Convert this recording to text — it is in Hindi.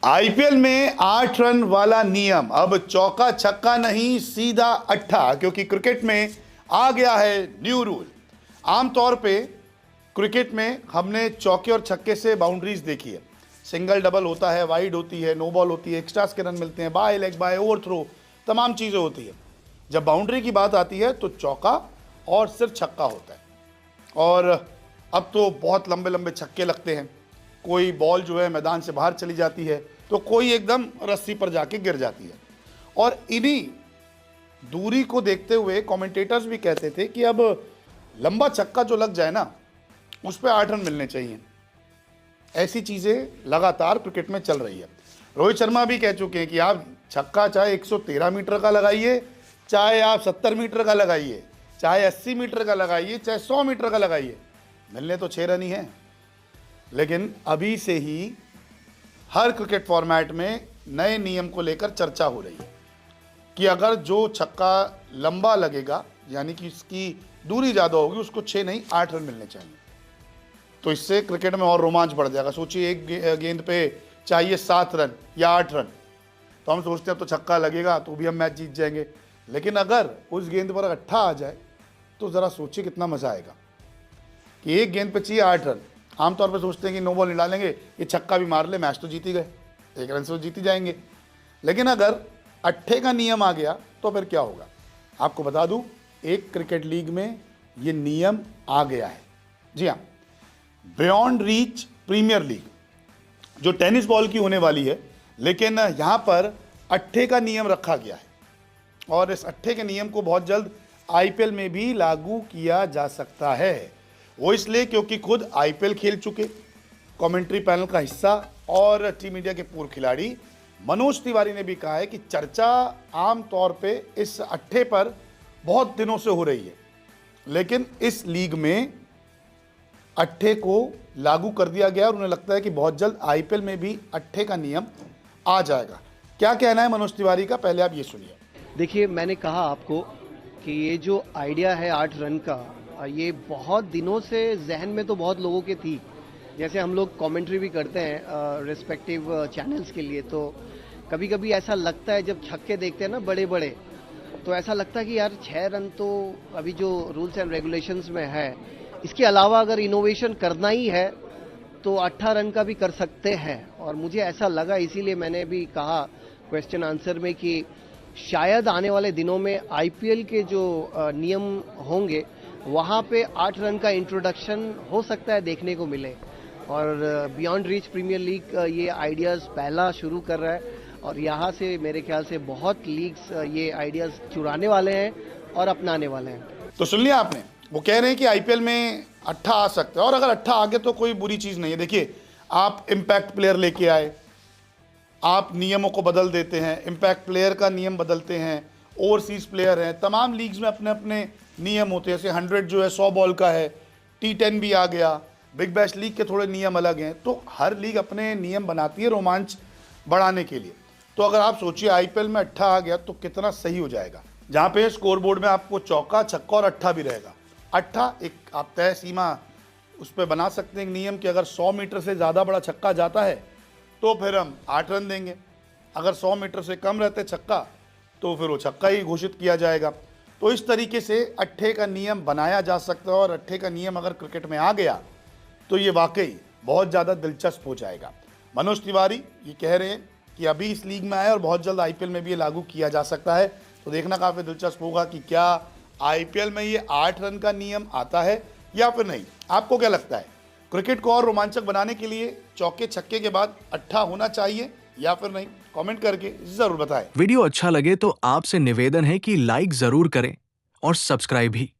आईपीएल में 8 रन वाला नियम अब चौका छक्का नहीं सीधा अट्ठा, क्योंकि क्रिकेट में आ गया है न्यू रूल। आमतौर पे क्रिकेट में हमने चौके और छक्के से बाउंड्रीज देखी है, सिंगल डबल होता है, वाइड होती है, नो बॉल होती है, एक्स्ट्रास के रन मिलते हैं, bye leg bye overthrow, तमाम चीज़ें होती है। जब बाउंड्री की बात आती है तो चौका और सिर्फ छक्का होता है। और अब तो बहुत लंबे लंबे छक्के लगते हैं, कोई बॉल जो है मैदान से बाहर चली जाती है तो कोई एकदम रस्सी पर जाके गिर जाती है। और इन्हीं दूरी को देखते हुए कमेंटेटर्स भी कहते थे कि अब लंबा छक्का जो लग जाए ना, उस पर 8 रन मिलने चाहिए। ऐसी चीज़ें लगातार क्रिकेट में चल रही है। रोहित शर्मा भी कह चुके हैं कि आप छक्का चाहे 113 मीटर का लगाइए, चाहे आप 70 मीटर का लगाइए, चाहे 80 मीटर का लगाइए, चाहे 100 मीटर का लगाइए, मिलने तो 6 रन ही हैं। लेकिन अभी से ही हर क्रिकेट फॉर्मेट में नए नियम को लेकर चर्चा हो रही है कि अगर जो छक्का लंबा लगेगा, यानी कि इसकी दूरी ज़्यादा होगी, उसको 6 नहीं 8 रन मिलने चाहिए। तो इससे क्रिकेट में और रोमांच बढ़ जाएगा। सोचिए एक गेंद पे चाहिए 7 रन या 8 रन, तो हम सोचते हैं अब तो छक्का लगेगा तो भी हम मैच जीत जाएंगे। लेकिन अगर उस गेंद पर अट्ठा आ जाए तो ज़रा सोचिए कितना मज़ा आएगा कि एक गेंद पे चाहिए 8 रन। आमतौर पर सोचते हैं कि नो बॉल नहीं डालेंगे, ये छक्का भी मार ले, मैच तो जीत ही गए, 1 रन से तो जीत ही जाएंगे। लेकिन अगर अट्ठे का नियम आ गया तो फिर क्या होगा? आपको बता दूं, एक क्रिकेट लीग में ये नियम आ गया है। जी हाँ, बियॉन्ड रीच प्रीमियर लीग जो टेनिस बॉल की होने वाली है, लेकिन यहाँ पर अट्ठे का नियम रखा गया है। और इस अट्ठे के नियम को बहुत जल्द आईपीएल में भी लागू किया जा सकता है। वो इसलिए क्योंकि खुद आईपीएल खेल चुके, कमेंट्री पैनल का हिस्सा और टीम इंडिया के पूर्व खिलाड़ी मनोज तिवारी ने भी कहा है कि चर्चा आम तौर पे इस अट्ठे पर बहुत दिनों से हो रही है, लेकिन इस लीग में अट्ठे को लागू कर दिया गया और उन्हें लगता है कि बहुत जल्द आईपीएल में भी अट्ठे का नियम आ जाएगा। क्या कहना है मनोज तिवारी का, पहले आप ये सुनिए। देखिए, मैंने कहा आपको कि ये जो आइडिया है 8 रन का, ये बहुत दिनों से जहन में तो बहुत लोगों के थी। जैसे हम लोग कमेंट्री भी करते हैं रिस्पेक्टिव चैनल्स के लिए, तो कभी कभी ऐसा लगता है जब छक्के देखते हैं ना बड़े बड़े, तो ऐसा लगता है कि यार 6 रन तो अभी जो रूल्स एंड रेगुलेशंस में है, इसके अलावा अगर इनोवेशन करना ही है तो 18 रन का भी कर सकते हैं। और मुझे ऐसा लगा, इसीलिए मैंने भी कहा क्वेश्चन आंसर में कि शायद आने वाले दिनों में आईपीएल के जो नियम होंगे वहाँ पे 8 रन का इंट्रोडक्शन हो सकता है देखने को मिले। और बियॉन्ड रीच प्रीमियर लीग ये आइडियाज़ पहला शुरू कर रहा है और यहाँ से मेरे ख्याल से बहुत लीग्स ये आइडियाज़ चुराने वाले हैं और अपनाने वाले हैं। तो सुन लिया आपने, वो कह रहे हैं कि आईपीएल में अट्ठा आ सकता है, और अगर अट्ठा आ गया तो कोई बुरी चीज़ नहीं है। देखिए, आप इम्पैक्ट प्लेयर लेके आए, आप नियमों को बदल देते हैं, इम्पैक्ट प्लेयर का नियम बदलते हैं, ओवरसीज़ प्लेयर हैं, तमाम लीग्स में अपने अपने नियम होते हैं। जैसे 100 जो है 100 बॉल का है, T10 भी आ गया, बिग बैश लीग के थोड़े नियम अलग हैं। तो हर लीग अपने नियम बनाती है रोमांच बढ़ाने के लिए। तो अगर आप सोचिए आईपीएल में अट्ठा आ गया तो कितना सही हो जाएगा, जहाँ पे स्कोर बोर्ड में आपको चौका छक्का और अट्ठा भी रहेगा। अट्ठा एक आप तय सीमा उस पर बना सकते हैं नियम कि अगर 100 मीटर से ज़्यादा बड़ा छक्का जाता है तो फिर हम 8 रन देंगे, अगर 100 मीटर से कम रहते छक्का तो फिर वो छक्का ही घोषित किया जाएगा। तो इस तरीके से अट्ठे का नियम बनाया जा सकता है, और अट्ठे का नियम अगर क्रिकेट में आ गया तो ये वाकई बहुत ज़्यादा दिलचस्प हो जाएगा। मनोज तिवारी ये कह रहे हैं कि अभी इस लीग में आया और बहुत जल्द आईपीएल में भी ये लागू किया जा सकता है। तो देखना काफ़ी दिलचस्प होगा कि क्या आईपीएल में ये 8 रन का नियम आता है या फिर नहीं। आपको क्या लगता है, क्रिकेट को और रोमांचक बनाने के लिए चौके छक्के के बाद अट्ठा होना चाहिए या फिर नहीं? कमेंट करके जरूर बताएं। वीडियो अच्छा लगे तो आपसे निवेदन है कि लाइक जरूर करें और सब्सक्राइब भी।